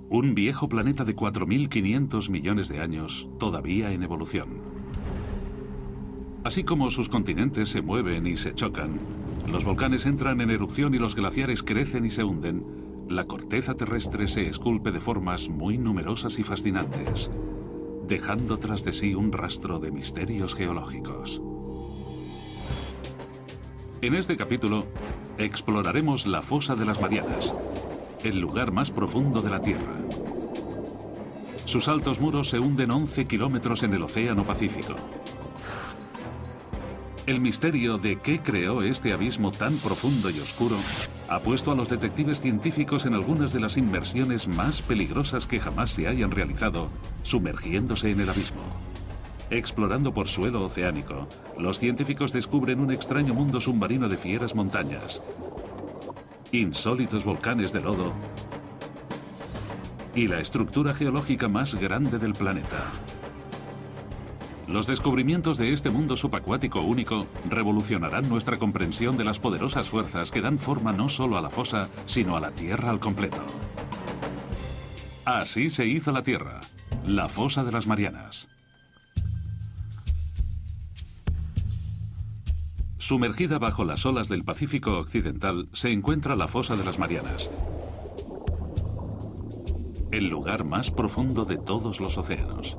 Un viejo planeta de 4.500 millones de años, todavía en evolución. Así como sus continentes se mueven y se chocan, los volcanes entran en erupción y los glaciares crecen y se hunden, la corteza terrestre se esculpe de formas muy numerosas y fascinantes, dejando tras de sí un rastro de misterios geológicos. En este capítulo, exploraremos la fosa de las Marianas, el lugar más profundo de la Tierra. Sus altos muros se hunden 11 kilómetros en el Océano Pacífico. El misterio de qué creó este abismo tan profundo y oscuro ha puesto a los detectives científicos en algunas de las inmersiones más peligrosas que jamás se hayan realizado, sumergiéndose en el abismo. Explorando por suelo oceánico, los científicos descubren un extraño mundo submarino de fieras montañas, insólitos volcanes de lodo y la estructura geológica más grande del planeta. Los descubrimientos de este mundo subacuático único revolucionarán nuestra comprensión de las poderosas fuerzas que dan forma no solo a la fosa, sino a la Tierra al completo. Así se hizo la Tierra, la fosa de las Marianas. Sumergida bajo las olas del Pacífico Occidental se encuentra la fosa de las Marianas, el lugar más profundo de todos los océanos.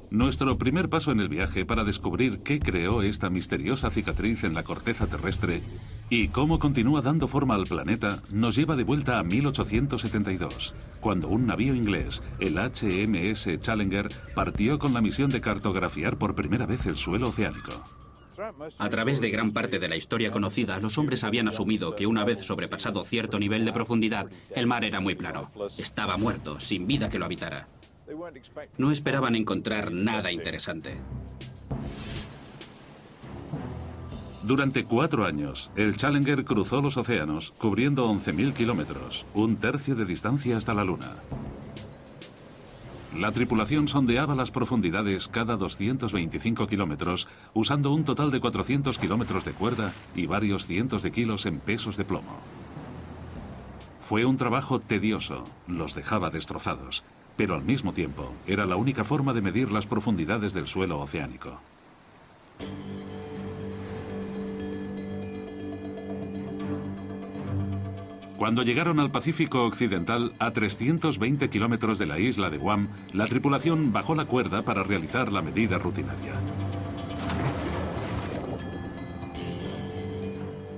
Nuestro primer paso en el viaje para descubrir qué creó esta misteriosa cicatriz en la corteza terrestre y cómo continúa dando forma al planeta nos lleva de vuelta a 1872, cuando un navío inglés, el HMS Challenger, partió con la misión de cartografiar por primera vez el suelo oceánico. A través de gran parte de la historia conocida, los hombres habían asumido que una vez sobrepasado cierto nivel de profundidad, el mar era muy plano. Estaba muerto, sin vida que lo habitara. No esperaban encontrar nada interesante. Durante 4 años, el Challenger cruzó los océanos, cubriendo 11.000 kilómetros, un tercio de distancia hasta la Luna. La tripulación sondeaba las profundidades cada 225 kilómetros, usando un total de 400 kilómetros de cuerda y varios cientos de kilos en pesos de plomo. Fue un trabajo tedioso, los dejaba destrozados, pero al mismo tiempo era la única forma de medir las profundidades del suelo oceánico. Cuando llegaron al Pacífico Occidental, a 320 kilómetros de la isla de Guam, la tripulación bajó la cuerda para realizar la medida rutinaria.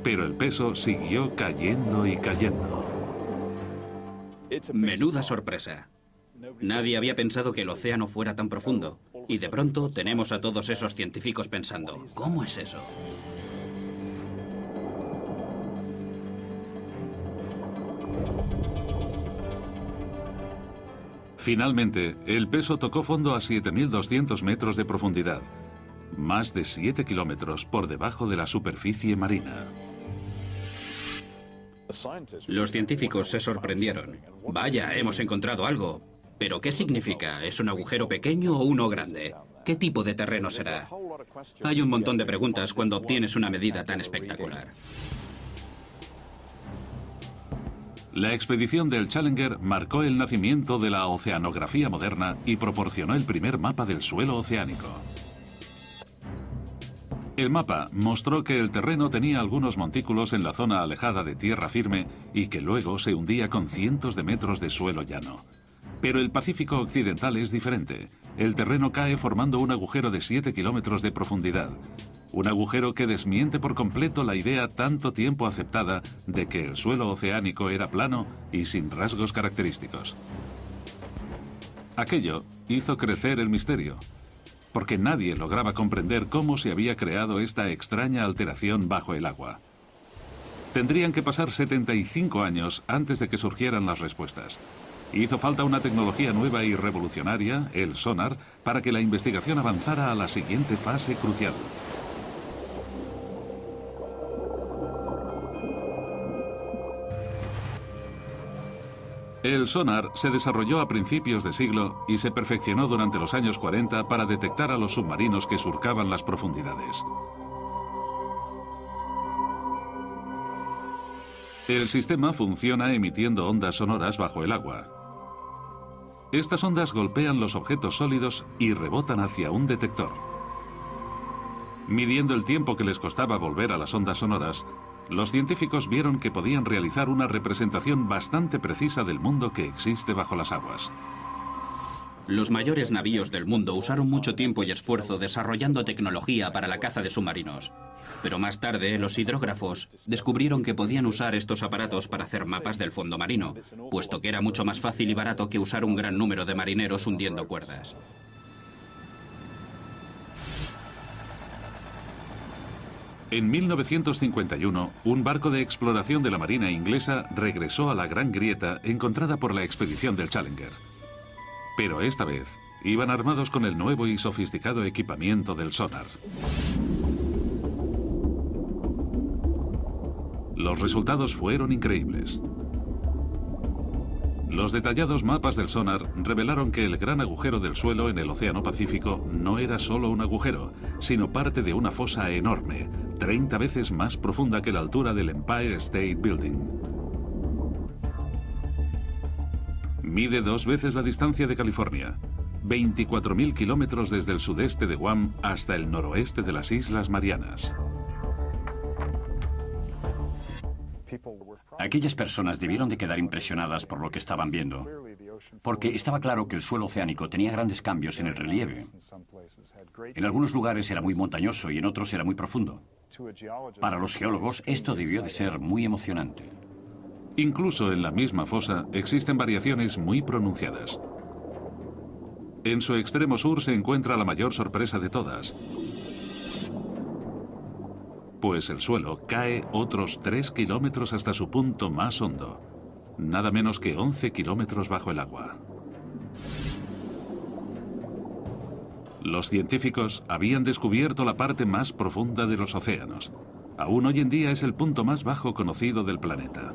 Pero el peso siguió cayendo y cayendo. Menuda sorpresa. Nadie había pensado que el océano fuera tan profundo. Y de pronto tenemos a todos esos científicos pensando, ¿cómo es eso? Finalmente, el peso tocó fondo a 7.200 metros de profundidad, más de 7 kilómetros por debajo de la superficie marina. Los científicos se sorprendieron. Vaya, hemos encontrado algo. ¿Pero qué significa? ¿Es un agujero pequeño o uno grande? ¿Qué tipo de terreno será? Hay un montón de preguntas cuando obtienes una medida tan espectacular. La expedición del Challenger marcó el nacimiento de la oceanografía moderna y proporcionó el primer mapa del suelo oceánico. El mapa mostró que el terreno tenía algunos montículos en la zona alejada de tierra firme y que luego se hundía con cientos de metros de suelo llano. Pero el Pacífico Occidental es diferente. El terreno cae formando un agujero de 7 kilómetros de profundidad. Un agujero que desmiente por completo la idea tanto tiempo aceptada de que el suelo oceánico era plano y sin rasgos característicos. Aquello hizo crecer el misterio, porque nadie lograba comprender cómo se había creado esta extraña alteración bajo el agua. Tendrían que pasar 75 años antes de que surgieran las respuestas. Hizo falta una tecnología nueva y revolucionaria, el sonar, para que la investigación avanzara a la siguiente fase crucial. El sonar se desarrolló a principios de siglo y se perfeccionó durante los años 40 para detectar a los submarinos que surcaban las profundidades. El sistema funciona emitiendo ondas sonoras bajo el agua. Estas ondas golpean los objetos sólidos y rebotan hacia un detector. Midiendo el tiempo que les costaba volver a las ondas sonoras, los científicos vieron que podían realizar una representación bastante precisa del mundo que existe bajo las aguas. Los mayores navíos del mundo usaron mucho tiempo y esfuerzo desarrollando tecnología para la caza de submarinos. Pero más tarde, los hidrógrafos descubrieron que podían usar estos aparatos para hacer mapas del fondo marino, puesto que era mucho más fácil y barato que usar un gran número de marineros hundiendo cuerdas. En 1951, un barco de exploración de la Marina inglesa regresó a la Gran Grieta encontrada por la expedición del Challenger. Pero esta vez, iban armados con el nuevo y sofisticado equipamiento del sonar. Los resultados fueron increíbles. Los detallados mapas del sonar revelaron que el gran agujero del suelo en el Océano Pacífico no era solo un agujero, sino parte de una fosa enorme, 30 veces más profunda que la altura del Empire State Building. Mide 2 veces la distancia de California, 24.000 kilómetros desde el sudeste de Guam hasta el noroeste de las Islas Marianas. Aquellas personas debieron de quedar impresionadas por lo que estaban viendo, porque estaba claro que el suelo oceánico tenía grandes cambios en el relieve. En algunos lugares era muy montañoso y en otros era muy profundo. Para los geólogos esto debió de ser muy emocionante. Incluso en la misma fosa existen variaciones muy pronunciadas. En su extremo sur se encuentra la mayor sorpresa de todas, pues el suelo cae otros 3 kilómetros hasta su punto más hondo, nada menos que 11 kilómetros bajo el agua. Los científicos habían descubierto la parte más profunda de los océanos. Aún hoy en día es el punto más bajo conocido del planeta.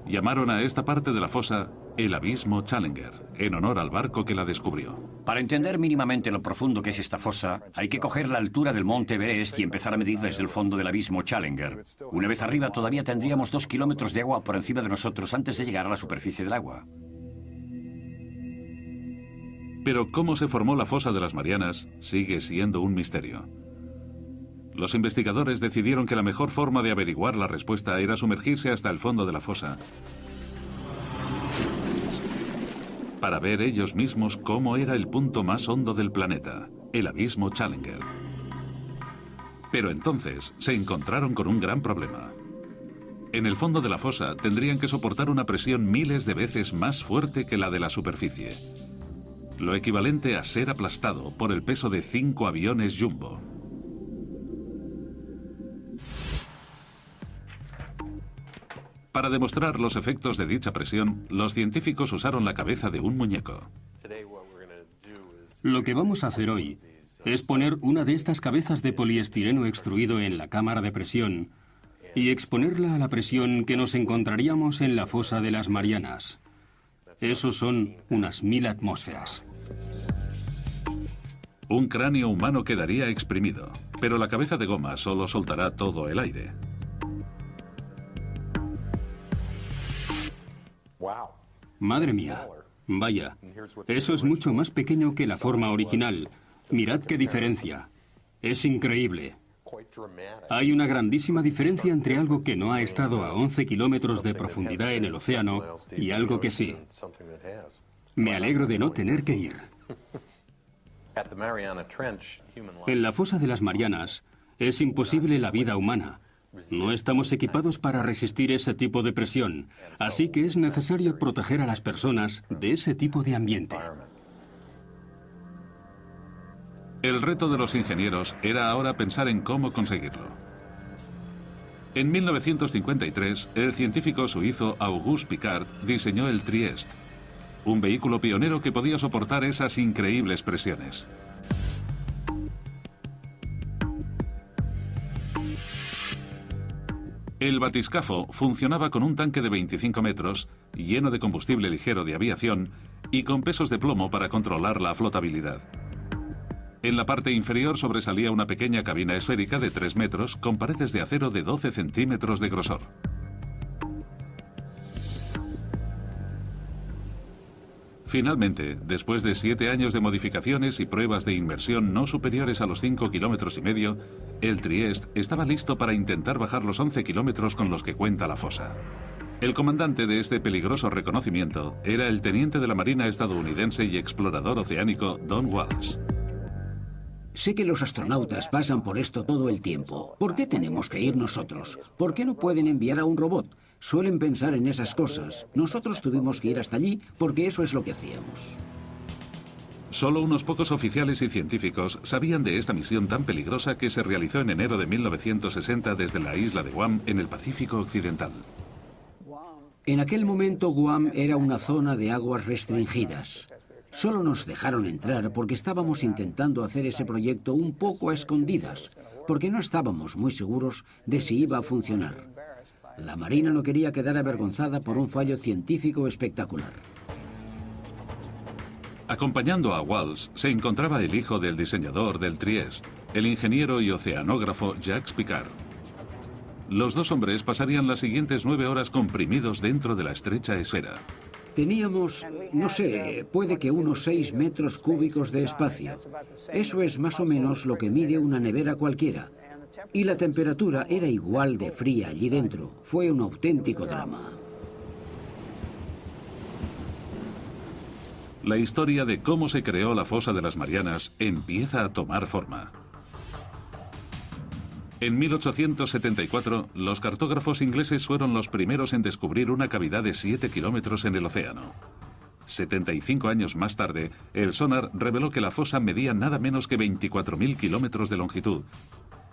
Llamaron a esta parte de la fosa el Abismo Challenger, en honor al barco que la descubrió. Para entender mínimamente lo profundo que es esta fosa, hay que coger la altura del monte Everest y empezar a medir desde el fondo del Abismo Challenger. Una vez arriba todavía tendríamos 2 kilómetros de agua por encima de nosotros antes de llegar a la superficie del agua. Pero cómo se formó la fosa de las Marianas sigue siendo un misterio. Los investigadores decidieron que la mejor forma de averiguar la respuesta era sumergirse hasta el fondo de la fosa, para ver ellos mismos cómo era el punto más hondo del planeta, el Abismo Challenger. Pero entonces se encontraron con un gran problema. En el fondo de la fosa tendrían que soportar una presión miles de veces más fuerte que la de la superficie, lo equivalente a ser aplastado por el peso de 5 aviones Jumbo. Para demostrar los efectos de dicha presión, los científicos usaron la cabeza de un muñeco. Lo que vamos a hacer hoy es poner una de estas cabezas de poliestireno extruido en la cámara de presión y exponerla a la presión que nos encontraríamos en la fosa de las Marianas. Eso son unas 1000 atmósferas. Un cráneo humano quedaría exprimido, pero la cabeza de goma solo soltará todo el aire. Madre mía, vaya, eso es mucho más pequeño que la forma original. Mirad qué diferencia. Es increíble. Hay una grandísima diferencia entre algo que no ha estado a 11 kilómetros de profundidad en el océano y algo que sí. Me alegro de no tener que ir. En la fosa de las Marianas es imposible la vida humana. No estamos equipados para resistir ese tipo de presión, así que es necesario proteger a las personas de ese tipo de ambiente. El reto de los ingenieros era ahora pensar en cómo conseguirlo. En 1953, el científico suizo Auguste Piccard diseñó el Trieste, un vehículo pionero que podía soportar esas increíbles presiones. El batiscafo funcionaba con un tanque de 25 metros, lleno de combustible ligero de aviación y con pesos de plomo para controlar la flotabilidad. En la parte inferior sobresalía una pequeña cabina esférica de 3 metros con paredes de acero de 12 centímetros de grosor. Finalmente, después de 7 años de modificaciones y pruebas de inmersión no superiores a los 5,5 kilómetros, el Trieste estaba listo para intentar bajar los 11 kilómetros con los que cuenta la fosa. El comandante de este peligroso reconocimiento era el teniente de la Marina estadounidense y explorador oceánico Don Walsh. Sé que los astronautas pasan por esto todo el tiempo. ¿Por qué tenemos que ir nosotros? ¿Por qué no pueden enviar a un robot? Suelen pensar en esas cosas. Nosotros tuvimos que ir hasta allí porque eso es lo que hacíamos. Solo unos pocos oficiales y científicos sabían de esta misión tan peligrosa que se realizó en enero de 1960 desde la isla de Guam en el Pacífico Occidental. En aquel momento Guam era una zona de aguas restringidas. Solo nos dejaron entrar porque estábamos intentando hacer ese proyecto un poco a escondidas, porque no estábamos muy seguros de si iba a funcionar. La Marina no quería quedar avergonzada por un fallo científico espectacular. Acompañando a Walsh se encontraba el hijo del diseñador del Trieste, el ingeniero y oceanógrafo Jacques Piccard. Los dos hombres pasarían las siguientes 9 horas comprimidos dentro de la estrecha esfera. Teníamos, no sé, puede que unos 6 metros cúbicos de espacio. Eso es más o menos lo que mide una nevera cualquiera. Y la temperatura era igual de fría allí dentro. Fue un auténtico drama. La historia de cómo se creó la fosa de las Marianas empieza a tomar forma. En 1874, los cartógrafos ingleses fueron los primeros en descubrir una cavidad de 7 kilómetros en el océano. 75 años más tarde, el sonar reveló que la fosa medía nada menos que 24.000 kilómetros de longitud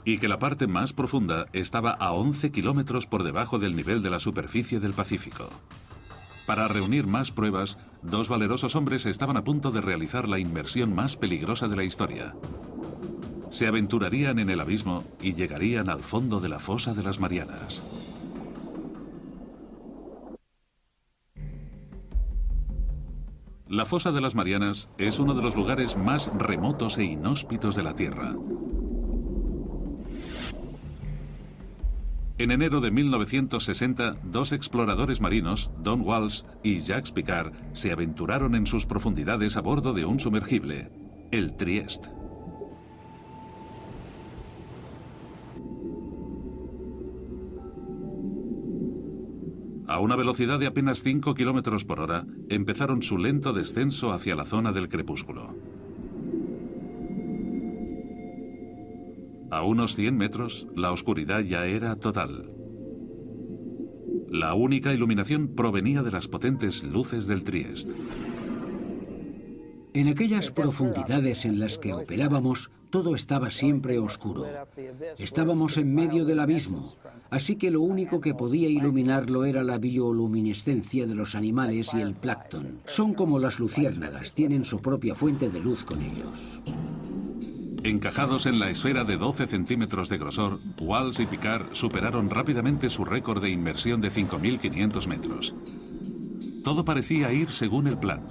y que la parte más profunda estaba a 11 kilómetros por debajo del nivel de la superficie del Pacífico. Para reunir más pruebas, 2 valerosos hombres estaban a punto de realizar la inmersión más peligrosa de la historia. Se aventurarían en el abismo y llegarían al fondo de la fosa de las Marianas. La fosa de las Marianas es uno de los lugares más remotos e inhóspitos de la Tierra. En enero de 1960, 2 exploradores marinos, Don Walsh y Jacques Piccard, se aventuraron en sus profundidades a bordo de un sumergible, el Trieste. A una velocidad de apenas 5 kilómetros por hora, empezaron su lento descenso hacia la zona del crepúsculo. A unos 100 metros, la oscuridad ya era total. La única iluminación provenía de las potentes luces del Trieste. En aquellas profundidades en las que operábamos, todo estaba siempre oscuro. Estábamos en medio del abismo, así que lo único que podía iluminarlo era la bioluminiscencia de los animales y el plancton. Son como las luciérnagas, tienen su propia fuente de luz con ellos. Encajados en la esfera de 12 centímetros de grosor, Walsh y Piccard superaron rápidamente su récord de inmersión de 5.500 metros. Todo parecía ir según el plan.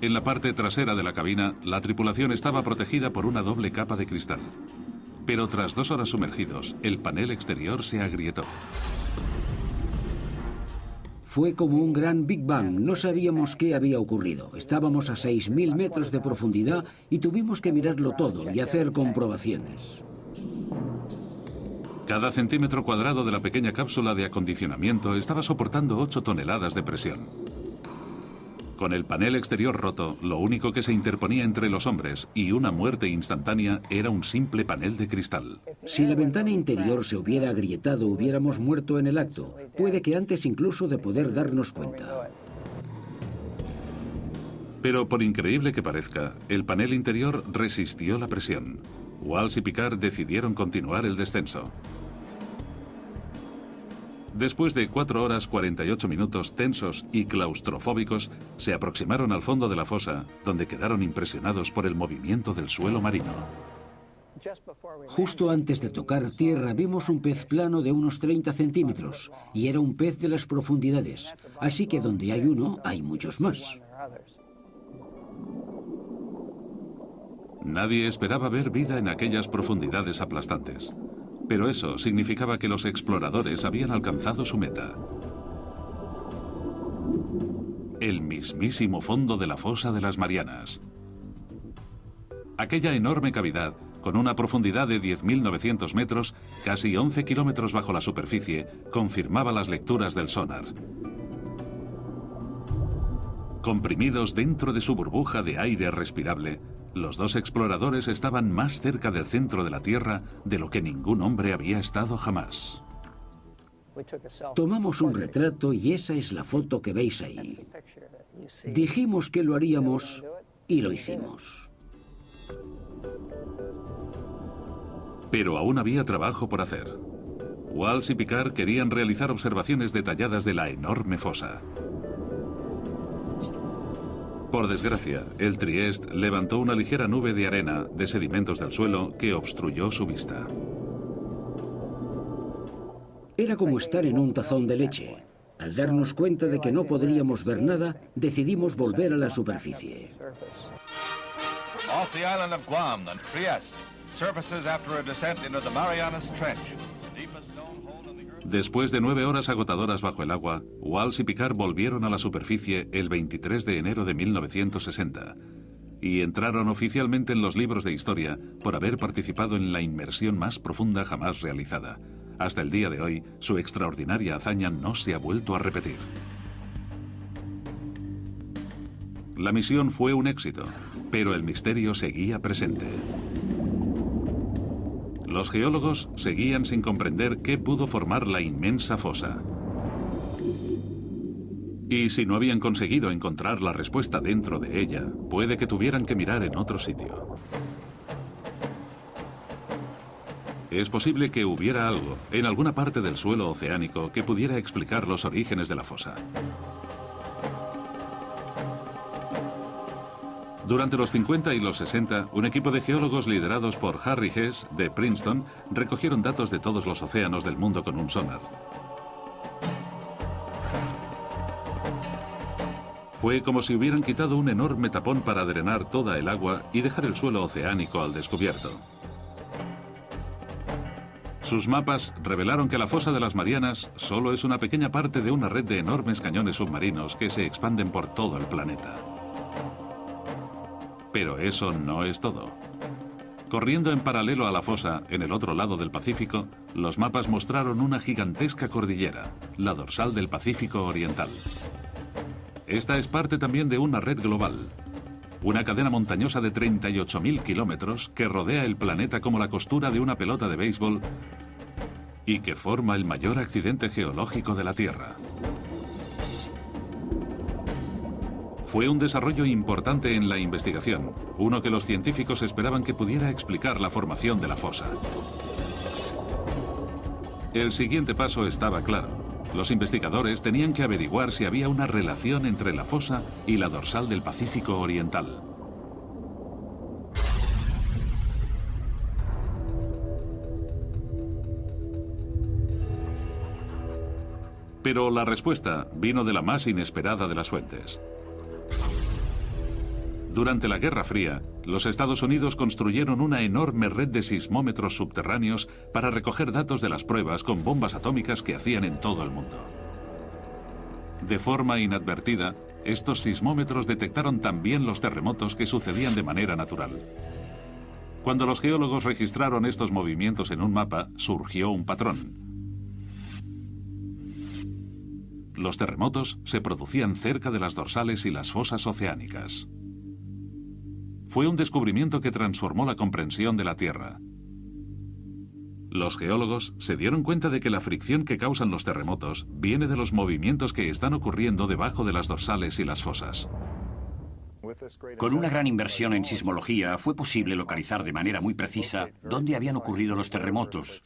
En la parte trasera de la cabina, la tripulación estaba protegida por una doble capa de cristal. Pero tras 2 horas sumergidos, el panel exterior se agrietó. Fue como un gran Big Bang. No sabíamos qué había ocurrido. Estábamos a 6.000 metros de profundidad y tuvimos que mirarlo todo y hacer comprobaciones. Cada centímetro cuadrado de la pequeña cápsula de acondicionamiento estaba soportando 8 toneladas de presión. Con el panel exterior roto, lo único que se interponía entre los hombres y una muerte instantánea era un simple panel de cristal. Si la ventana interior se hubiera agrietado, hubiéramos muerto en el acto. Puede que antes incluso de poder darnos cuenta. Pero por increíble que parezca, el panel interior resistió la presión. Walsh y Piccard decidieron continuar el descenso. Después de 4 horas 48 minutos tensos y claustrofóbicos, se aproximaron al fondo de la fosa, donde quedaron impresionados por el movimiento del suelo marino. Justo antes de tocar tierra vimos un pez plano de unos 30 centímetros, y era un pez de las profundidades, así que donde hay uno, hay muchos más. Nadie esperaba ver vida en aquellas profundidades aplastantes. Pero eso significaba que los exploradores habían alcanzado su meta. El mismísimo fondo de la fosa de las Marianas. Aquella enorme cavidad, con una profundidad de 10.900 metros, casi 11 kilómetros bajo la superficie, confirmaba las lecturas del sonar. Comprimidos dentro de su burbuja de aire respirable, los dos exploradores estaban más cerca del centro de la Tierra de lo que ningún hombre había estado jamás. Tomamos un retrato y esa es la foto que veis ahí. Dijimos que lo haríamos y lo hicimos. Pero aún había trabajo por hacer. Walsh y Picard querían realizar observaciones detalladas de la enorme fosa. Por desgracia, el Trieste levantó una ligera nube de arena de sedimentos del suelo que obstruyó su vista. Era como estar en un tazón de leche. Al darnos cuenta de que no podríamos ver nada, decidimos volver a la superficie. Off the island of Guam, the Trieste surfaces after a descent into the Marianas Trench. Después de 9 horas agotadoras bajo el agua, Walsh y Picard volvieron a la superficie el 23 de enero de 1960 y entraron oficialmente en los libros de historia por haber participado en la inmersión más profunda jamás realizada. Hasta el día de hoy, su extraordinaria hazaña no se ha vuelto a repetir. La misión fue un éxito, pero el misterio seguía presente. Los geólogos seguían sin comprender qué pudo formar la inmensa fosa. Y si no habían conseguido encontrar la respuesta dentro de ella, puede que tuvieran que mirar en otro sitio. Es posible que hubiera algo en alguna parte del suelo oceánico que pudiera explicar los orígenes de la fosa. Durante los 50 y los 60, un equipo de geólogos liderados por Harry Hess, de Princeton, recogieron datos de todos los océanos del mundo con un sonar. Fue como si hubieran quitado un enorme tapón para drenar toda el agua y dejar el suelo oceánico al descubierto. Sus mapas revelaron que la fosa de las Marianas solo es una pequeña parte de una red de enormes cañones submarinos que se expanden por todo el planeta. Pero eso no es todo. Corriendo en paralelo a la fosa, en el otro lado del Pacífico, los mapas mostraron una gigantesca cordillera, la dorsal del Pacífico Oriental. Esta es parte también de una red global, una cadena montañosa de 38.000 kilómetros que rodea el planeta como la costura de una pelota de béisbol y que forma el mayor accidente geológico de la Tierra. Fue un desarrollo importante en la investigación, uno que los científicos esperaban que pudiera explicar la formación de la fosa. El siguiente paso estaba claro. Los investigadores tenían que averiguar si había una relación entre la fosa y la dorsal del Pacífico Oriental. Pero la respuesta vino de la más inesperada de las fuentes. Durante la Guerra Fría, los Estados Unidos construyeron una enorme red de sismómetros subterráneos para recoger datos de las pruebas con bombas atómicas que hacían en todo el mundo. De forma inadvertida, estos sismómetros detectaron también los terremotos que sucedían de manera natural. Cuando los geólogos registraron estos movimientos en un mapa, surgió un patrón. Los terremotos se producían cerca de las dorsales y las fosas oceánicas. Fue un descubrimiento que transformó la comprensión de la Tierra. Los geólogos se dieron cuenta de que la fricción que causan los terremotos viene de los movimientos que están ocurriendo debajo de las dorsales y las fosas. Con una gran inversión en sismología fue posible localizar de manera muy precisa dónde habían ocurrido los terremotos.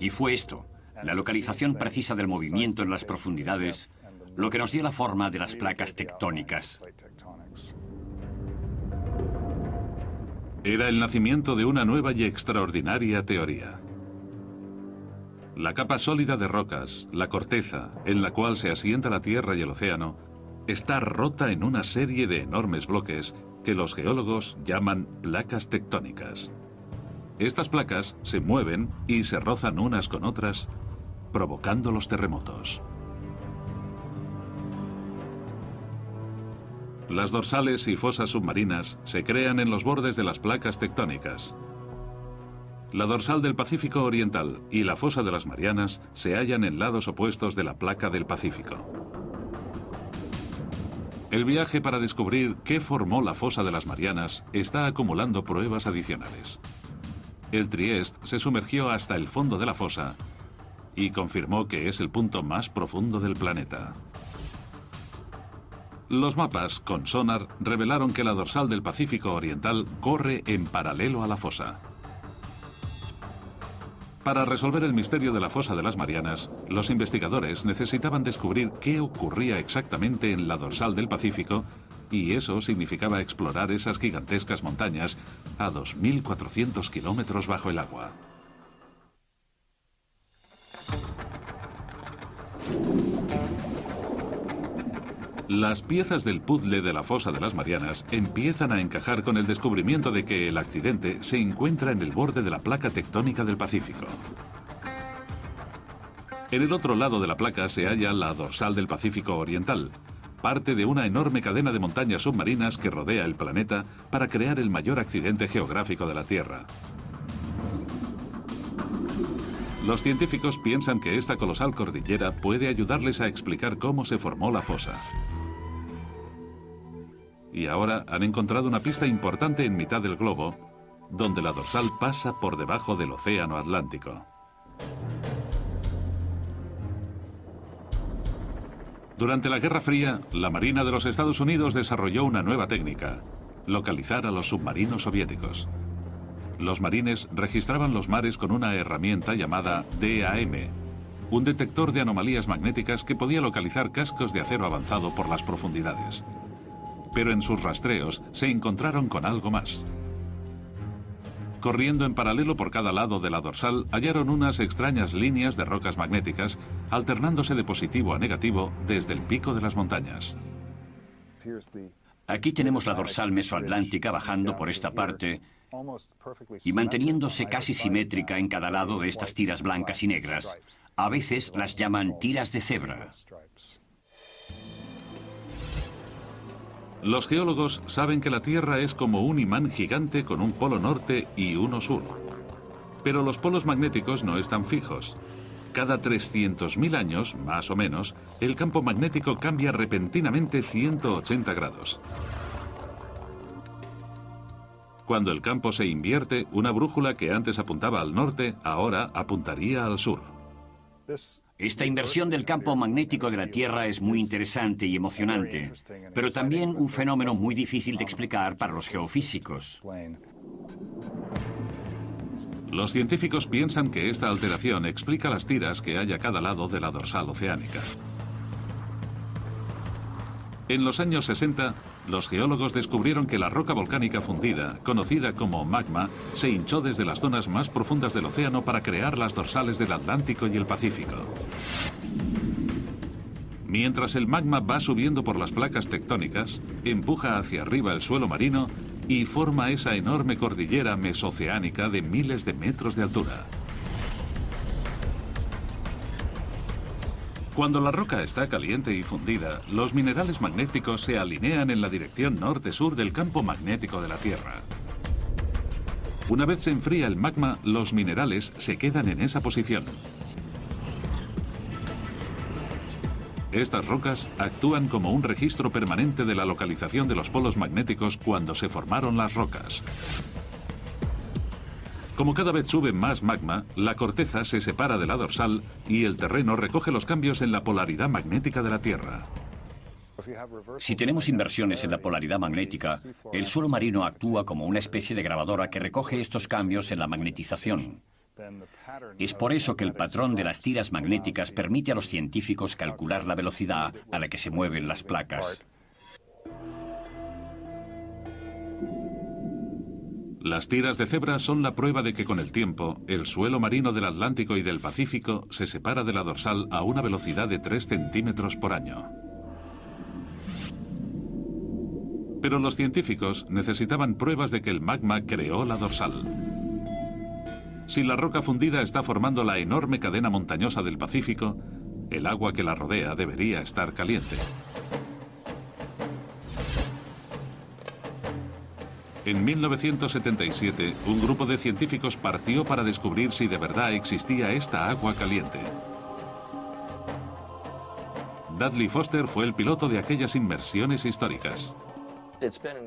Y fue esto, la localización precisa del movimiento en las profundidades, lo que nos dio la forma de las placas tectónicas. Era el nacimiento de una nueva y extraordinaria teoría. La capa sólida de rocas, la corteza, en la cual se asienta la Tierra y el océano, está rota en una serie de enormes bloques que los geólogos llaman placas tectónicas. Estas placas se mueven y se rozan unas con otras, provocando los terremotos. Las dorsales y fosas submarinas se crean en los bordes de las placas tectónicas. La dorsal del Pacífico Oriental y la fosa de las Marianas se hallan en lados opuestos de la placa del Pacífico. El viaje para descubrir qué formó la fosa de las Marianas está acumulando pruebas adicionales. El Trieste se sumergió hasta el fondo de la fosa y confirmó que es el punto más profundo del planeta. Los mapas con sonar revelaron que la dorsal del Pacífico Oriental corre en paralelo a la fosa. Para resolver el misterio de la fosa de las Marianas, los investigadores necesitaban descubrir qué ocurría exactamente en la dorsal del Pacífico, y eso significaba explorar esas gigantescas montañas a 2.400 kilómetros bajo el agua. Las piezas del puzzle de la fosa de las Marianas empiezan a encajar con el descubrimiento de que el accidente se encuentra en el borde de la placa tectónica del Pacífico. En el otro lado de la placa se halla la dorsal del Pacífico Oriental, parte de una enorme cadena de montañas submarinas que rodea el planeta para crear el mayor accidente geográfico de la Tierra. Los científicos piensan que esta colosal cordillera puede ayudarles a explicar cómo se formó la fosa. Y ahora han encontrado una pista importante en mitad del globo, donde la dorsal pasa por debajo del Océano Atlántico. Durante la Guerra Fría, la Marina de los Estados Unidos desarrolló una nueva técnica: localizar a los submarinos soviéticos. Los marines registraban los mares con una herramienta llamada DAM, un detector de anomalías magnéticas que podía localizar cascos de acero avanzado por las profundidades. Pero en sus rastreos se encontraron con algo más. Corriendo en paralelo por cada lado de la dorsal, hallaron unas extrañas líneas de rocas magnéticas, alternándose de positivo a negativo desde el pico de las montañas. Aquí tenemos la dorsal mesoatlántica bajando por esta parte y manteniéndose casi simétrica en cada lado de estas tiras blancas y negras. A veces las llaman tiras de cebra. Los geólogos saben que la Tierra es como un imán gigante con un polo norte y uno sur. Pero los polos magnéticos no están fijos. Cada 300.000 años, más o menos, el campo magnético cambia repentinamente 180 grados. Cuando el campo se invierte, una brújula que antes apuntaba al norte, ahora apuntaría al sur. Esta inversión del campo magnético de la Tierra es muy interesante y emocionante, pero también un fenómeno muy difícil de explicar para los geofísicos. Los científicos piensan que esta alteración explica las tiras que hay a cada lado de la dorsal oceánica. En los años 60, los geólogos descubrieron que la roca volcánica fundida, conocida como magma, se hinchó desde las zonas más profundas del océano para crear las dorsales del Atlántico y el Pacífico. Mientras el magma va subiendo por las placas tectónicas, empuja hacia arriba el suelo marino y forma esa enorme cordillera mesoceánica de miles de metros de altura. Cuando la roca está caliente y fundida, los minerales magnéticos se alinean en la dirección norte-sur del campo magnético de la Tierra. Una vez se enfría el magma, los minerales se quedan en esa posición. Estas rocas actúan como un registro permanente de la localización de los polos magnéticos cuando se formaron las rocas. Como cada vez sube más magma, la corteza se separa de la dorsal y el terreno recoge los cambios en la polaridad magnética de la Tierra. Si tenemos inversiones en la polaridad magnética, el suelo marino actúa como una especie de grabadora que recoge estos cambios en la magnetización. Es por eso que el patrón de las tiras magnéticas permite a los científicos calcular la velocidad a la que se mueven las placas. Las tiras de cebra son la prueba de que con el tiempo, el suelo marino del Atlántico y del Pacífico se separa de la dorsal a una velocidad de 3 centímetros por año. Pero los científicos necesitaban pruebas de que el magma creó la dorsal. Si la roca fundida está formando la enorme cadena montañosa del Pacífico, el agua que la rodea debería estar caliente. En 1977, un grupo de científicos partió para descubrir si de verdad existía esta agua caliente. Dudley Foster fue el piloto de aquellas inmersiones históricas.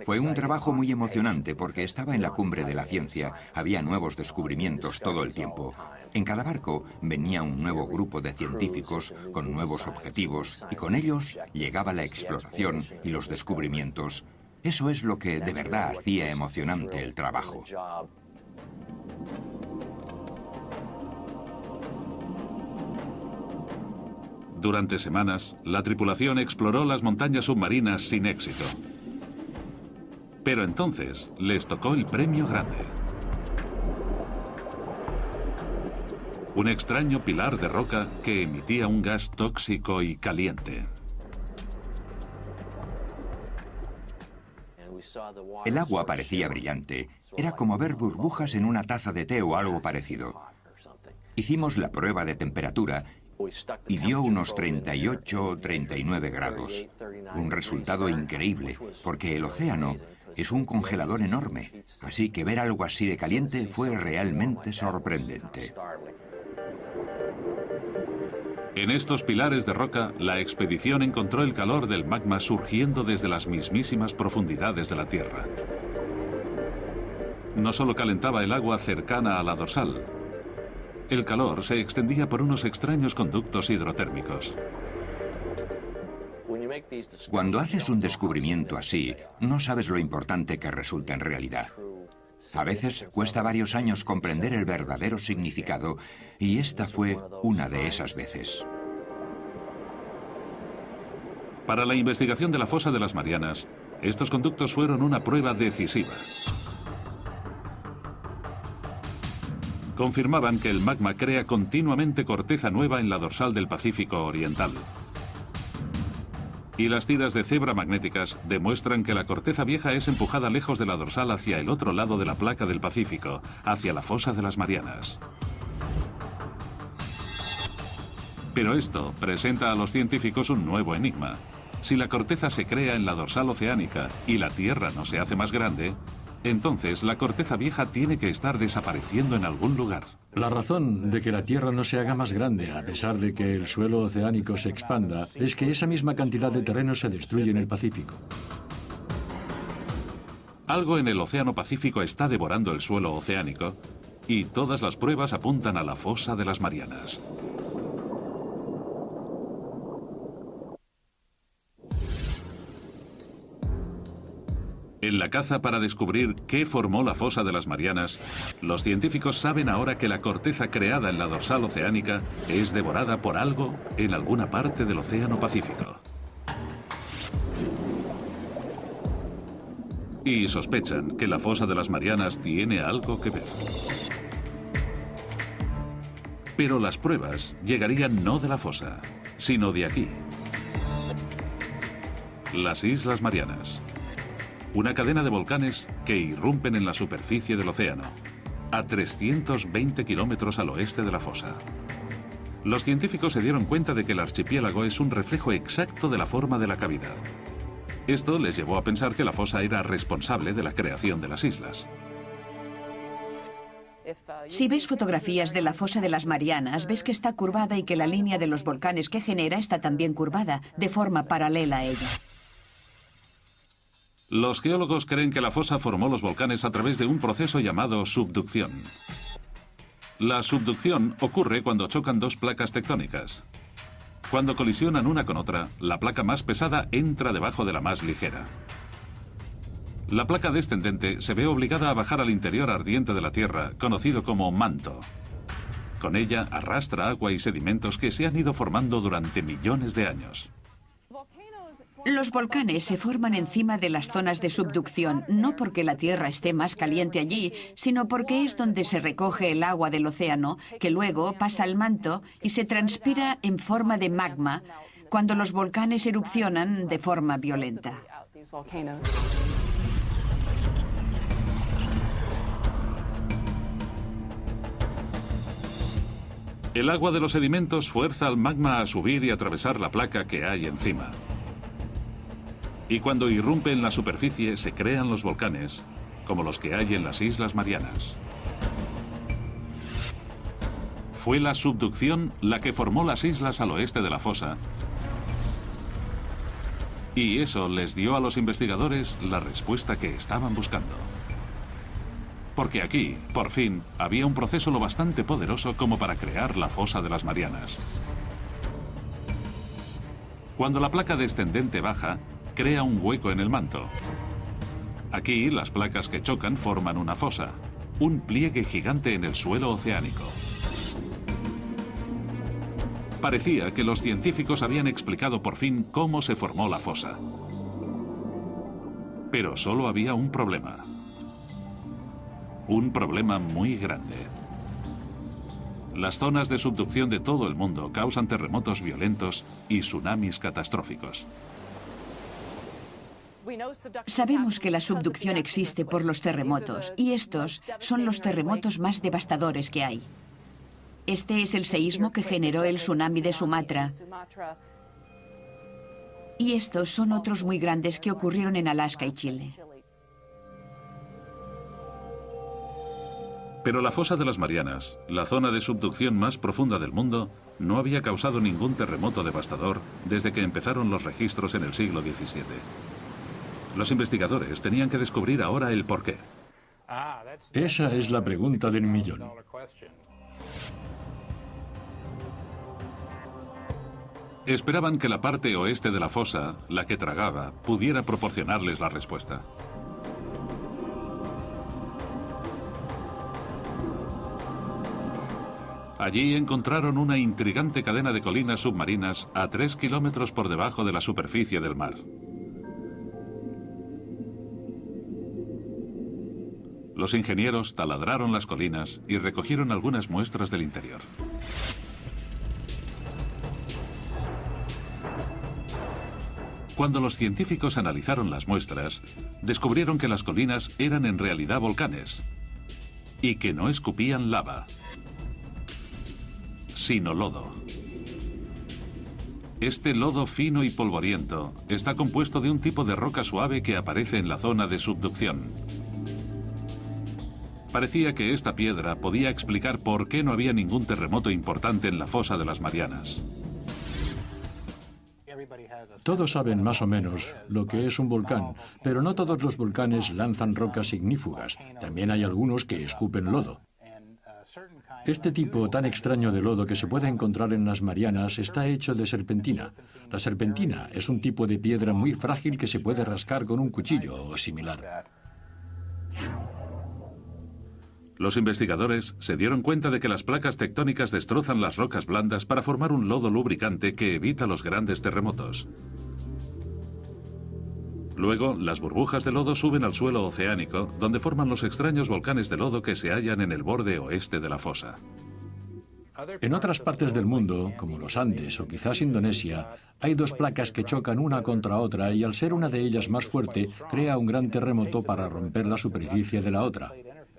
Fue un trabajo muy emocionante porque estaba en la cumbre de la ciencia. Había nuevos descubrimientos todo el tiempo. En cada barco venía un nuevo grupo de científicos con nuevos objetivos y con ellos llegaba la exploración y los descubrimientos. Eso es lo que de verdad hacía emocionante el trabajo. Durante semanas, la tripulación exploró las montañas submarinas sin éxito. Pero entonces les tocó el premio grande. Un extraño pilar de roca que emitía un gas tóxico y caliente. El agua parecía brillante. Era como ver burbujas en una taza de té o algo parecido. Hicimos la prueba de temperatura y dio unos 38 o 39 grados. Un resultado increíble, porque el océano es un congelador enorme. Así que ver algo así de caliente fue realmente sorprendente. En estos pilares de roca, la expedición encontró el calor del magma surgiendo desde las mismísimas profundidades de la Tierra. No solo calentaba el agua cercana a la dorsal, el calor se extendía por unos extraños conductos hidrotérmicos. Cuando haces un descubrimiento así, no sabes lo importante que resulta en realidad. A veces cuesta varios años comprender el verdadero significado, y esta fue una de esas veces. Para la investigación de la fosa de las Marianas, estos conductos fueron una prueba decisiva. Confirmaban que el magma crea continuamente corteza nueva en la dorsal del Pacífico Oriental. Y las tiras de cebra magnéticas demuestran que la corteza vieja es empujada lejos de la dorsal hacia el otro lado de la placa del Pacífico, hacia la fosa de las Marianas. Pero esto presenta a los científicos un nuevo enigma. Si la corteza se crea en la dorsal oceánica y la Tierra no se hace más grande, entonces la corteza vieja tiene que estar desapareciendo en algún lugar. La razón de que la Tierra no se haga más grande, a pesar de que el suelo oceánico se expanda, es que esa misma cantidad de terreno se destruye en el Pacífico. Algo en el Océano Pacífico está devorando el suelo oceánico y todas las pruebas apuntan a la fosa de las Marianas. En la caza para descubrir qué formó la fosa de las Marianas, los científicos saben ahora que la corteza creada en la dorsal oceánica es devorada por algo en alguna parte del Océano Pacífico. Y sospechan que la fosa de las Marianas tiene algo que ver. Pero las pruebas llegarían no de la fosa, sino de aquí. Las Islas Marianas. Una cadena de volcanes que irrumpen en la superficie del océano, a 320 kilómetros al oeste de la fosa. Los científicos se dieron cuenta de que el archipiélago es un reflejo exacto de la forma de la cavidad. Esto les llevó a pensar que la fosa era responsable de la creación de las islas. Si ves fotografías de la fosa de las Marianas, ves que está curvada y que la línea de los volcanes que genera está también curvada, de forma paralela a ella. Los geólogos creen que la fosa formó los volcanes a través de un proceso llamado subducción. La subducción ocurre cuando chocan dos placas tectónicas. Cuando colisionan una con otra, la placa más pesada entra debajo de la más ligera. La placa descendente se ve obligada a bajar al interior ardiente de la Tierra, conocido como manto. Con ella arrastra agua y sedimentos que se han ido formando durante millones de años. Los volcanes se forman encima de las zonas de subducción, no porque la Tierra esté más caliente allí, sino porque es donde se recoge el agua del océano, que luego pasa al manto y se transpira en forma de magma cuando los volcanes erupcionan de forma violenta. El agua de los sedimentos fuerza al magma a subir y atravesar la placa que hay encima. Y cuando irrumpe en la superficie se crean los volcanes, como los que hay en las Islas Marianas. Fue la subducción la que formó las islas al oeste de la fosa. Y eso les dio a los investigadores la respuesta que estaban buscando. Porque aquí, por fin, había un proceso lo bastante poderoso como para crear la fosa de las Marianas. Cuando la placa descendente baja, crea un hueco en el manto. Aquí, las placas que chocan forman una fosa, un pliegue gigante en el suelo oceánico. Parecía que los científicos habían explicado por fin cómo se formó la fosa. Pero solo había un problema. Un problema muy grande. Las zonas de subducción de todo el mundo causan terremotos violentos y tsunamis catastróficos. Sabemos que la subducción existe por los terremotos, y estos son los terremotos más devastadores que hay. Este es el seísmo que generó el tsunami de Sumatra. Y estos son otros muy grandes que ocurrieron en Alaska y Chile. Pero la fosa de las Marianas, la zona de subducción más profunda del mundo, no había causado ningún terremoto devastador desde que empezaron los registros en el siglo XVII. Los investigadores tenían que descubrir ahora el porqué. Esa es la pregunta del millón. Esperaban que la parte oeste de la fosa, la que tragaba, pudiera proporcionarles la respuesta. Allí encontraron una intrigante cadena de colinas submarinas a 3 kilómetros por debajo de la superficie del mar. Los ingenieros taladraron las colinas y recogieron algunas muestras del interior. Cuando los científicos analizaron las muestras, descubrieron que las colinas eran en realidad volcanes y que no escupían lava, sino lodo. Este lodo fino y polvoriento está compuesto de un tipo de roca suave que aparece en la zona de subducción. Parecía que esta piedra podía explicar por qué no había ningún terremoto importante en la fosa de las Marianas. Todos saben más o menos lo que es un volcán, pero no todos los volcanes lanzan rocas ignífugas. También hay algunos que escupen lodo. Este tipo tan extraño de lodo que se puede encontrar en las Marianas está hecho de serpentina. La serpentina es un tipo de piedra muy frágil que se puede rascar con un cuchillo o similar. Los investigadores se dieron cuenta de que las placas tectónicas destrozan las rocas blandas para formar un lodo lubricante que evita los grandes terremotos. Luego, las burbujas de lodo suben al suelo oceánico, donde forman los extraños volcanes de lodo que se hallan en el borde oeste de la fosa. En otras partes del mundo, como los Andes o quizás Indonesia, hay dos placas que chocan una contra otra y al ser una de ellas más fuerte, crea un gran terremoto para romper la superficie de la otra.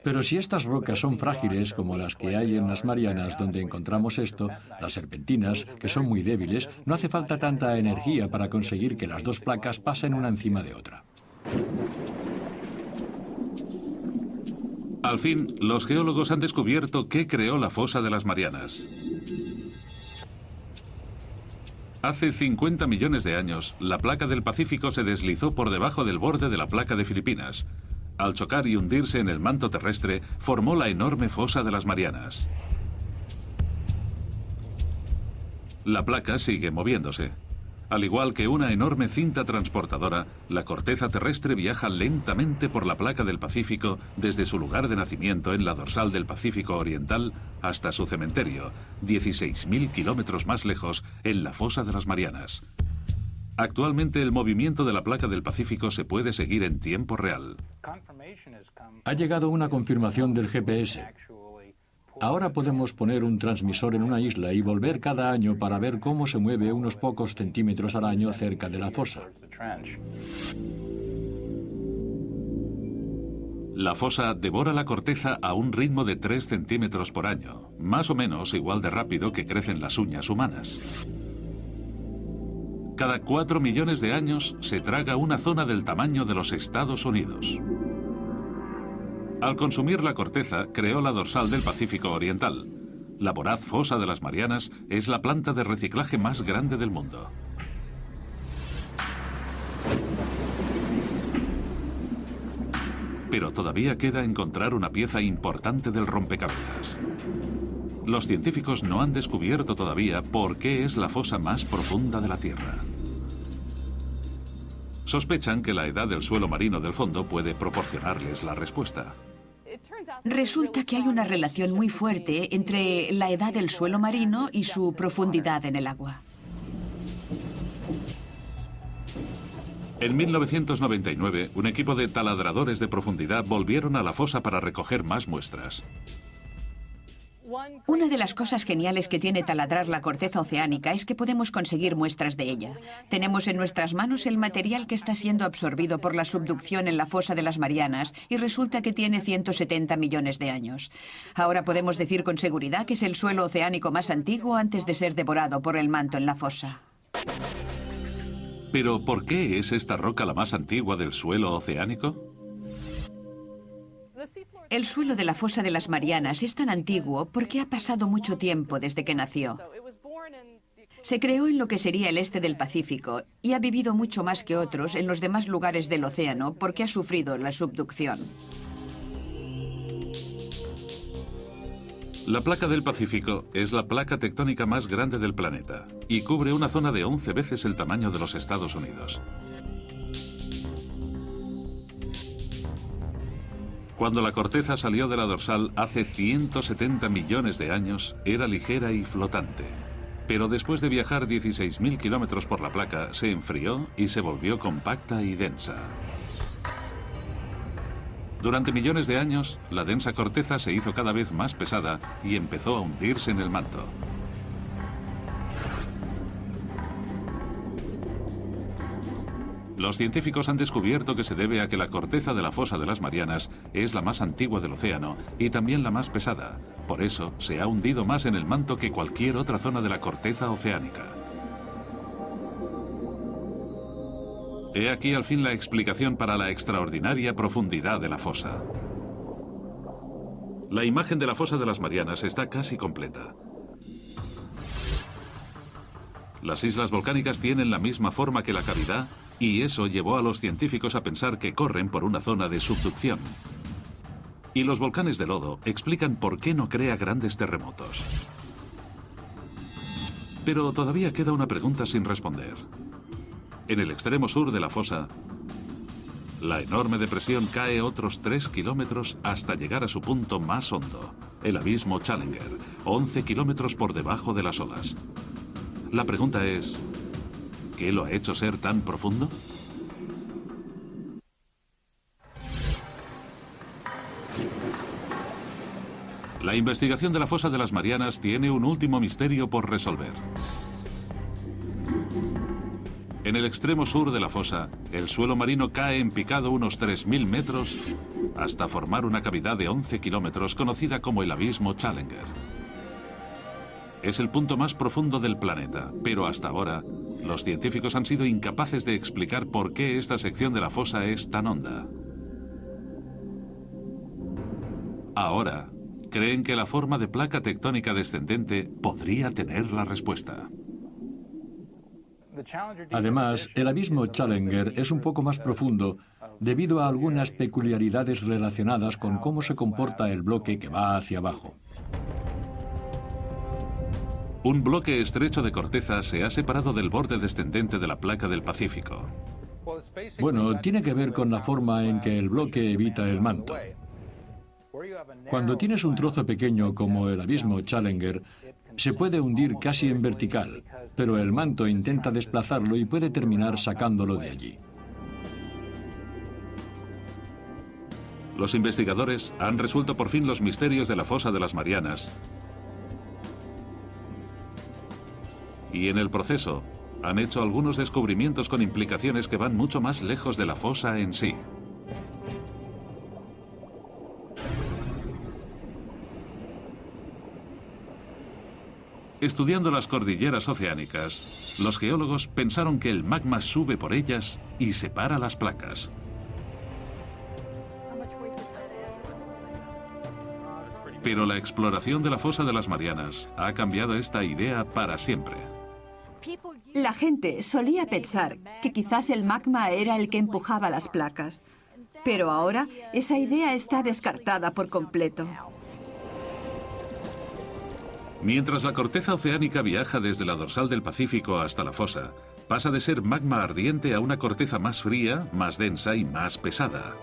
Pero si estas rocas son frágiles, como las que hay en las Marianas donde encontramos esto, las serpentinas, que son muy débiles, no hace falta tanta energía para conseguir que las dos placas pasen una encima de otra. Al fin, los geólogos han descubierto qué creó la fosa de las Marianas. Hace 50 millones de años, la placa del Pacífico se deslizó por debajo del borde de la placa de Filipinas. Al chocar y hundirse en el manto terrestre, formó la enorme fosa de las Marianas. La placa sigue moviéndose. Al igual que una enorme cinta transportadora, la corteza terrestre viaja lentamente por la placa del Pacífico desde su lugar de nacimiento en la dorsal del Pacífico Oriental hasta su cementerio, 16.000 kilómetros más lejos, en la fosa de las Marianas. Actualmente el movimiento de la placa del Pacífico se puede seguir en tiempo real. Ha llegado una confirmación del GPS. Ahora podemos poner un transmisor en una isla y volver cada año para ver cómo se mueve unos pocos centímetros al año cerca de la fosa. La fosa devora la corteza a un ritmo de 3 centímetros por año, más o menos igual de rápido que crecen las uñas humanas. Cada 4 millones de años se traga una zona del tamaño de los Estados Unidos. Al consumir la corteza, creó la dorsal del Pacífico Oriental. La voraz fosa de las Marianas es la planta de reciclaje más grande del mundo. Pero todavía queda encontrar una pieza importante del rompecabezas. Los científicos no han descubierto todavía por qué es la fosa más profunda de la Tierra. Sospechan que la edad del suelo marino del fondo puede proporcionarles la respuesta. Resulta que hay una relación muy fuerte entre la edad del suelo marino y su profundidad en el agua. En 1999, un equipo de taladradores de profundidad volvieron a la fosa para recoger más muestras. Una de las cosas geniales que tiene taladrar la corteza oceánica es que podemos conseguir muestras de ella. Tenemos en nuestras manos el material que está siendo absorbido por la subducción en la fosa de las Marianas y resulta que tiene 170 millones de años. Ahora podemos decir con seguridad que es el suelo oceánico más antiguo antes de ser devorado por el manto en la fosa. ¿Pero por qué es esta roca la más antigua del suelo oceánico? El suelo de la fosa de las Marianas es tan antiguo porque ha pasado mucho tiempo desde que nació. Se creó en lo que sería el este del Pacífico y ha vivido mucho más que otros en los demás lugares del océano porque ha sufrido la subducción. La placa del Pacífico es la placa tectónica más grande del planeta y cubre una zona de 11 veces el tamaño de los Estados Unidos. Cuando la corteza salió de la dorsal hace 170 millones de años, era ligera y flotante. Pero después de viajar 16.000 kilómetros por la placa, se enfrió y se volvió compacta y densa. Durante millones de años, la densa corteza se hizo cada vez más pesada y empezó a hundirse en el manto. Los científicos han descubierto que se debe a que la corteza de la fosa de las Marianas es la más antigua del océano y también la más pesada. Por eso, se ha hundido más en el manto que cualquier otra zona de la corteza oceánica. He aquí al fin la explicación para la extraordinaria profundidad de la fosa. La imagen de la fosa de las Marianas está casi completa. Las islas volcánicas tienen la misma forma que la cavidad y eso llevó a los científicos a pensar que corren por una zona de subducción. Y los volcanes de lodo explican por qué no crea grandes terremotos. Pero todavía queda una pregunta sin responder. En el extremo sur de la fosa, la enorme depresión cae otros 3 kilómetros hasta llegar a su punto más hondo, el abismo Challenger, 11 kilómetros por debajo de las olas. La pregunta es, ¿qué lo ha hecho ser tan profundo? La investigación de la fosa de las Marianas tiene un último misterio por resolver. En el extremo sur de la fosa, el suelo marino cae en picado unos 3.000 metros hasta formar una cavidad de 11 kilómetros conocida como el abismo Challenger. Es el punto más profundo del planeta, pero hasta ahora los científicos han sido incapaces de explicar por qué esta sección de la fosa es tan honda. Ahora, creen que la forma de placa tectónica descendente podría tener la respuesta. Además, el abismo Challenger es un poco más profundo debido a algunas peculiaridades relacionadas con cómo se comporta el bloque que va hacia abajo. Un bloque estrecho de corteza se ha separado del borde descendente de la placa del Pacífico. Bueno, tiene que ver con la forma en que el bloque evita el manto. Cuando tienes un trozo pequeño como el abismo Challenger, se puede hundir casi en vertical, pero el manto intenta desplazarlo y puede terminar sacándolo de allí. Los investigadores han resuelto por fin los misterios de la fosa de las Marianas. Y en el proceso, han hecho algunos descubrimientos con implicaciones que van mucho más lejos de la fosa en sí. Estudiando las cordilleras oceánicas, los geólogos pensaron que el magma sube por ellas y separa las placas. Pero la exploración de la fosa de las Marianas ha cambiado esta idea para siempre. La gente solía pensar que quizás el magma era el que empujaba las placas, pero ahora esa idea está descartada por completo. Mientras la corteza oceánica viaja desde la dorsal del Pacífico hasta la fosa, pasa de ser magma ardiente a una corteza más fría, más densa y más pesada.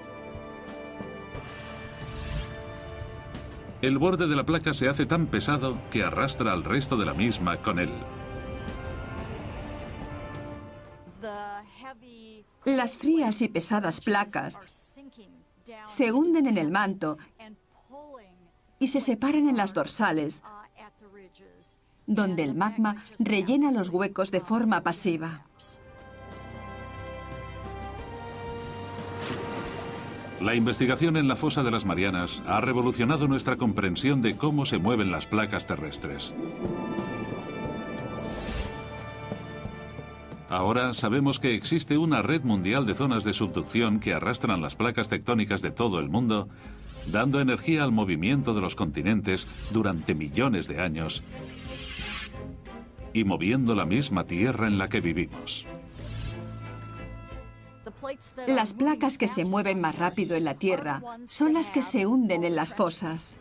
El borde de la placa se hace tan pesado que arrastra al resto de la misma con él. Las frías y pesadas placas se hunden en el manto y se separan en las dorsales, donde el magma rellena los huecos de forma pasiva. La investigación en la fosa de las Marianas ha revolucionado nuestra comprensión de cómo se mueven las placas terrestres. Ahora sabemos que existe una red mundial de zonas de subducción que arrastran las placas tectónicas de todo el mundo, dando energía al movimiento de los continentes durante millones de años y moviendo la misma tierra en la que vivimos. Las placas que se mueven más rápido en la Tierra son las que se hunden en las fosas.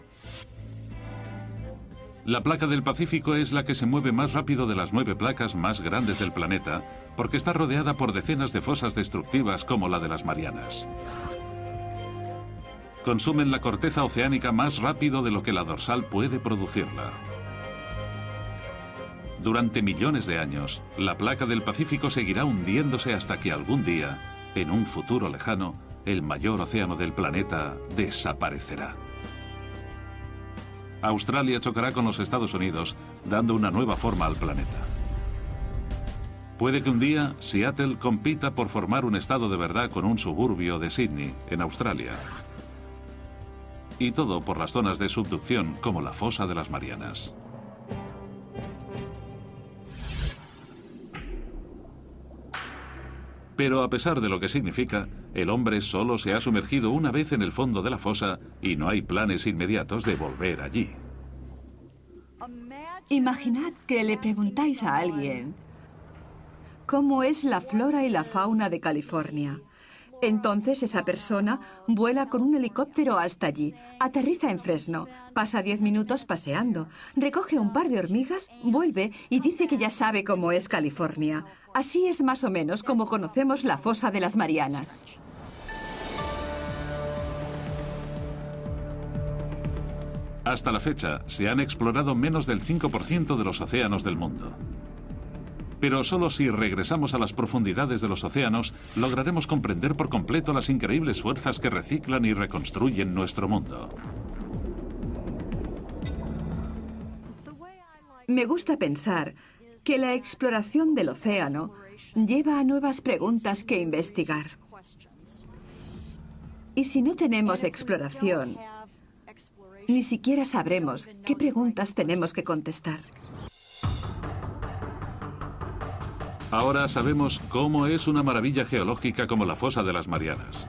La placa del Pacífico es la que se mueve más rápido de las 9 placas más grandes del planeta, porque está rodeada por decenas de fosas destructivas como la de las Marianas. Consumen la corteza oceánica más rápido de lo que la dorsal puede producirla. Durante millones de años, la placa del Pacífico seguirá hundiéndose hasta que algún día, en un futuro lejano, el mayor océano del planeta desaparecerá. Australia chocará con los Estados Unidos, dando una nueva forma al planeta. Puede que un día Seattle compita por formar un estado de verdad con un suburbio de Sydney, en Australia. Y todo por las zonas de subducción como la fosa de las Marianas. Pero a pesar de lo que significa, el hombre solo se ha sumergido una vez en el fondo de la fosa y no hay planes inmediatos de volver allí. Imaginad que le preguntáis a alguien cómo es la flora y la fauna de California. Entonces esa persona vuela con un helicóptero hasta allí, aterriza en Fresno, pasa 10 minutos paseando, recoge un par de hormigas, vuelve y dice que ya sabe cómo es California. Así es más o menos como conocemos la fosa de las Marianas. Hasta la fecha, se han explorado menos del 5% de los océanos del mundo. Pero solo si regresamos a las profundidades de los océanos, lograremos comprender por completo las increíbles fuerzas que reciclan y reconstruyen nuestro mundo. Me gusta pensar que la exploración del océano lleva a nuevas preguntas que investigar. Y si no tenemos exploración, ni siquiera sabremos qué preguntas tenemos que contestar. Ahora sabemos cómo es una maravilla geológica como la fosa de las Marianas.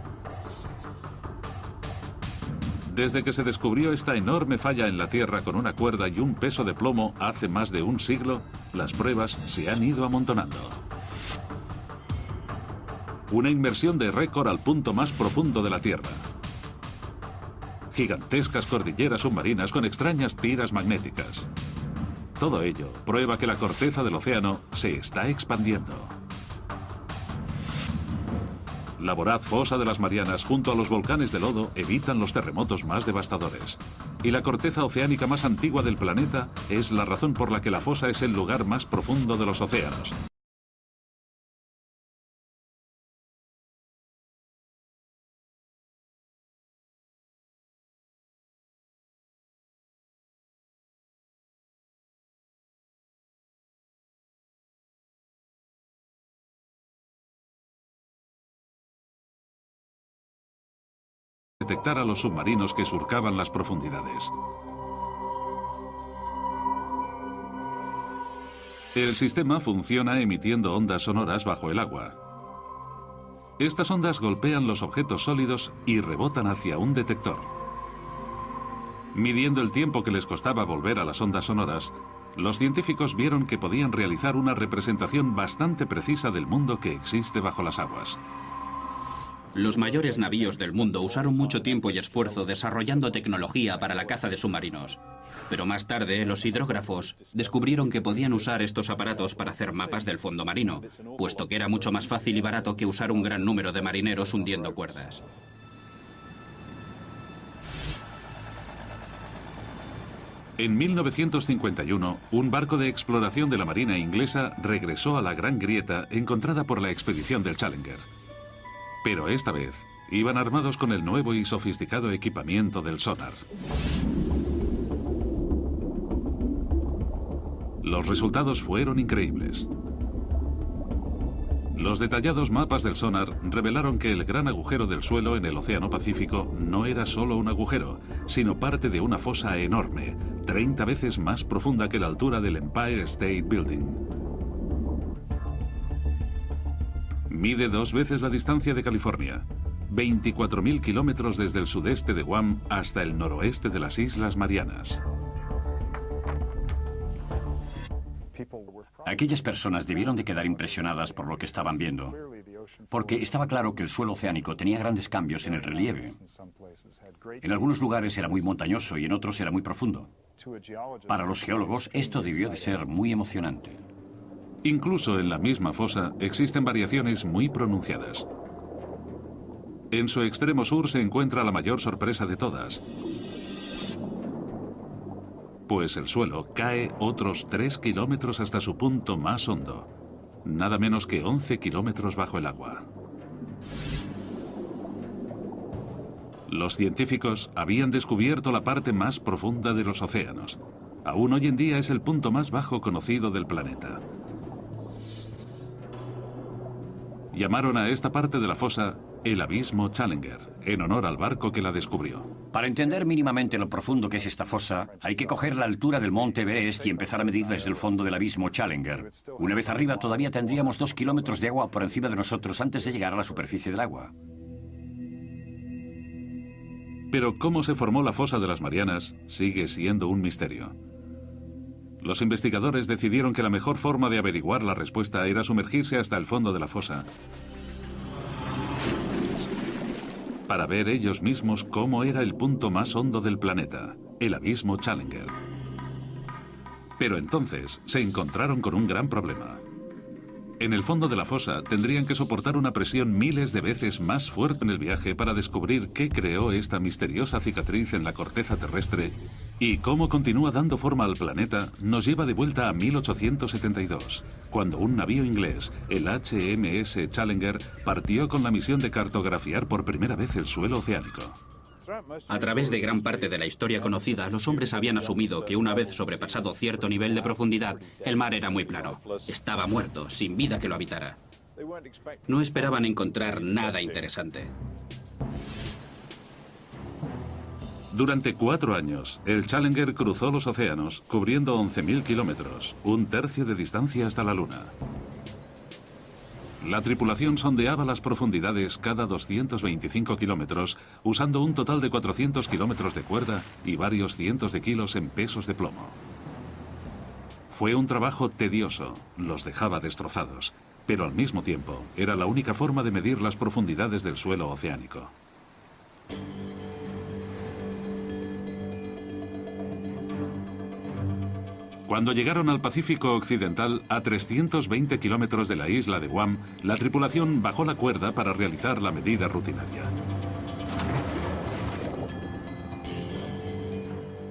Desde que se descubrió esta enorme falla en la Tierra con una cuerda y un peso de plomo hace más de un siglo, las pruebas se han ido amontonando. Una inmersión de récord al punto más profundo de la Tierra. Gigantescas cordilleras submarinas con extrañas tiras magnéticas. Todo ello prueba que la corteza del océano se está expandiendo. La voraz fosa de las Marianas junto a los volcanes de lodo evitan los terremotos más devastadores. Y la corteza oceánica más antigua del planeta es la razón por la que la fosa es el lugar más profundo de los océanos. Detectar a los submarinos que surcaban las profundidades. El sistema funciona emitiendo ondas sonoras bajo el agua. Estas ondas golpean los objetos sólidos y rebotan hacia un detector. Midiendo el tiempo que les costaba volver a las ondas sonoras, los científicos vieron que podían realizar una representación bastante precisa del mundo que existe bajo las aguas. Los mayores navíos del mundo usaron mucho tiempo y esfuerzo desarrollando tecnología para la caza de submarinos. Pero más tarde, los hidrógrafos descubrieron que podían usar estos aparatos para hacer mapas del fondo marino, puesto que era mucho más fácil y barato que usar un gran número de marineros hundiendo cuerdas. En 1951, un barco de exploración de la Marina inglesa regresó a la Gran Grieta encontrada por la expedición del Challenger. Pero esta vez, iban armados con el nuevo y sofisticado equipamiento del sonar. Los resultados fueron increíbles. Los detallados mapas del sonar revelaron que el gran agujero del suelo en el Océano Pacífico no era solo un agujero, sino parte de una fosa enorme, 30 veces más profunda que la altura del Empire State Building. Mide 2 veces la distancia de California, 24.000 kilómetros desde el sudeste de Guam hasta el noroeste de las Islas Marianas. Aquellas personas debieron de quedar impresionadas por lo que estaban viendo, porque estaba claro que el suelo oceánico tenía grandes cambios en el relieve. En algunos lugares era muy montañoso y en otros era muy profundo. Para los geólogos esto debió de ser muy emocionante. Incluso en la misma fosa existen variaciones muy pronunciadas. En su extremo sur se encuentra la mayor sorpresa de todas, pues el suelo cae otros 3 kilómetros hasta su punto más hondo, nada menos que 11 kilómetros bajo el agua. Los científicos habían descubierto la parte más profunda de los océanos. Aún hoy en día es el punto más bajo conocido del planeta. Llamaron a esta parte de la fosa el Abismo Challenger, en honor al barco que la descubrió. Para entender mínimamente lo profundo que es esta fosa, hay que coger la altura del monte Everest y empezar a medir desde el fondo del Abismo Challenger. Una vez arriba todavía tendríamos 2 kilómetros de agua por encima de nosotros antes de llegar a la superficie del agua. Pero cómo se formó la fosa de las Marianas sigue siendo un misterio. Los investigadores decidieron que la mejor forma de averiguar la respuesta era sumergirse hasta el fondo de la fosa para ver ellos mismos cómo era el punto más hondo del planeta, el Abismo Challenger. Pero entonces se encontraron con un gran problema. En el fondo de la fosa tendrían que soportar una presión miles de veces más fuerte en el viaje para descubrir qué creó esta misteriosa cicatriz en la corteza terrestre y cómo continúa dando forma al planeta. Nos lleva de vuelta a 1872, cuando un navío inglés, el HMS Challenger, partió con la misión de cartografiar por primera vez el suelo oceánico. A través de gran parte de la historia conocida, los hombres habían asumido que una vez sobrepasado cierto nivel de profundidad, el mar era muy plano. Estaba muerto, sin vida que lo habitara. No esperaban encontrar nada interesante. Durante 4 años, el Challenger cruzó los océanos, cubriendo 11.000 kilómetros, un tercio de distancia hasta la Luna. La tripulación sondeaba las profundidades cada 225 kilómetros, usando un total de 400 kilómetros de cuerda y varios cientos de kilos en pesos de plomo. Fue un trabajo tedioso, los dejaba destrozados, pero al mismo tiempo era la única forma de medir las profundidades del suelo oceánico. Cuando llegaron al Pacífico Occidental, a 320 kilómetros de la isla de Guam, la tripulación bajó la cuerda para realizar la medida rutinaria.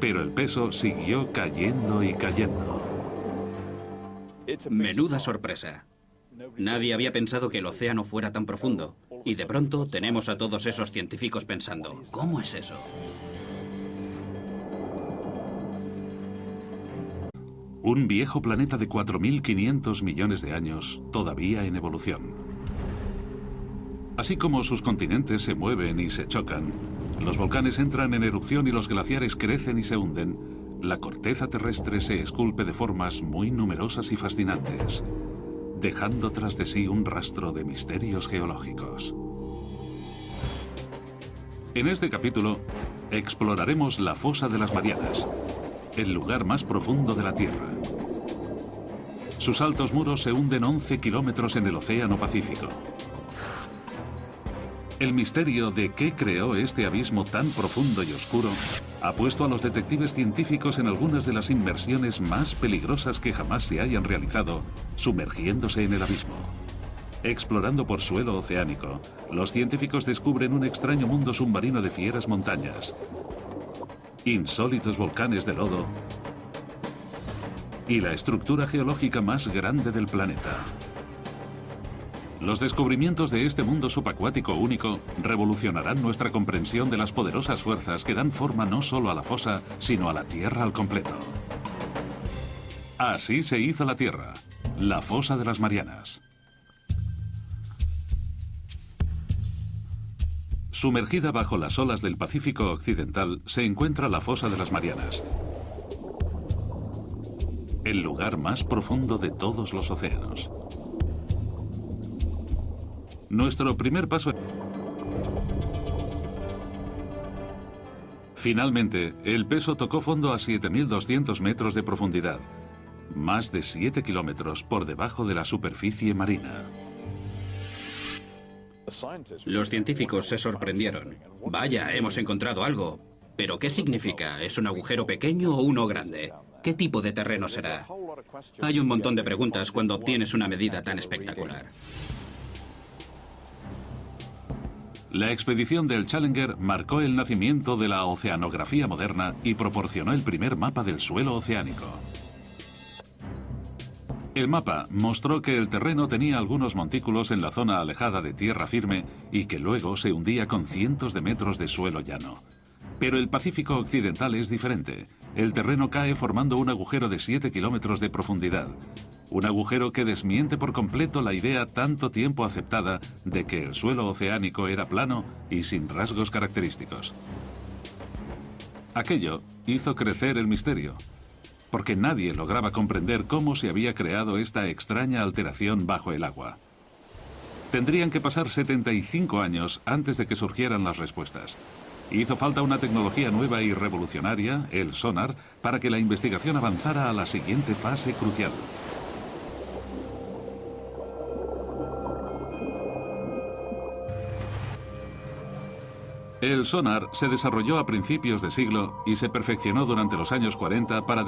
Pero el peso siguió cayendo y cayendo. Menuda sorpresa. Nadie había pensado que el océano fuera tan profundo. Y de pronto tenemos a todos esos científicos pensando, ¿cómo es eso? Un viejo planeta de 4.500 millones de años, todavía en evolución. Así como sus continentes se mueven y se chocan, los volcanes entran en erupción y los glaciares crecen y se hunden, la corteza terrestre se esculpe de formas muy numerosas y fascinantes, dejando tras de sí un rastro de misterios geológicos. En este capítulo exploraremos la fosa de las Marianas, el lugar más profundo de la Tierra. Sus altos muros se hunden 11 kilómetros en el Océano Pacífico. El misterio de qué creó este abismo tan profundo y oscuro ha puesto a los detectives científicos en algunas de las inmersiones más peligrosas que jamás se hayan realizado, sumergiéndose en el abismo. Explorando por suelo oceánico, los científicos descubren un extraño mundo submarino de fieras montañas, insólitos volcanes de lodo y la estructura geológica más grande del planeta. Los descubrimientos de este mundo subacuático único revolucionarán nuestra comprensión de las poderosas fuerzas que dan forma no solo a la fosa, sino a la Tierra al completo. Así se hizo la Tierra, la fosa de las Marianas. Sumergida bajo las olas del Pacífico Occidental se encuentra la fosa de las Marianas, el lugar más profundo de todos los océanos. Nuestro primer paso... Finalmente, el peso tocó fondo a 7.200 metros de profundidad, más de 7 kilómetros por debajo de la superficie marina. Los científicos se sorprendieron. Vaya, hemos encontrado algo. ¿Pero qué significa? ¿Es un agujero pequeño o uno grande? ¿Qué tipo de terreno será? Hay un montón de preguntas cuando obtienes una medida tan espectacular. La expedición del Challenger marcó el nacimiento de la oceanografía moderna y proporcionó el primer mapa del suelo oceánico. El mapa mostró que el terreno tenía algunos montículos en la zona alejada de tierra firme y que luego se hundía con cientos de metros de suelo llano. Pero el Pacífico Occidental es diferente. El terreno cae formando un agujero de 7 kilómetros de profundidad. Un agujero que desmiente por completo la idea tanto tiempo aceptada de que el suelo oceánico era plano y sin rasgos característicos. Aquello hizo crecer el misterio, porque nadie lograba comprender cómo se había creado esta extraña alteración bajo el agua. Tendrían que pasar 75 años antes de que surgieran las respuestas. Hizo falta una tecnología nueva y revolucionaria, el sonar, para que la investigación avanzara a la siguiente fase crucial. El sonar se desarrolló a principios de siglo y se perfeccionó durante los años 40 para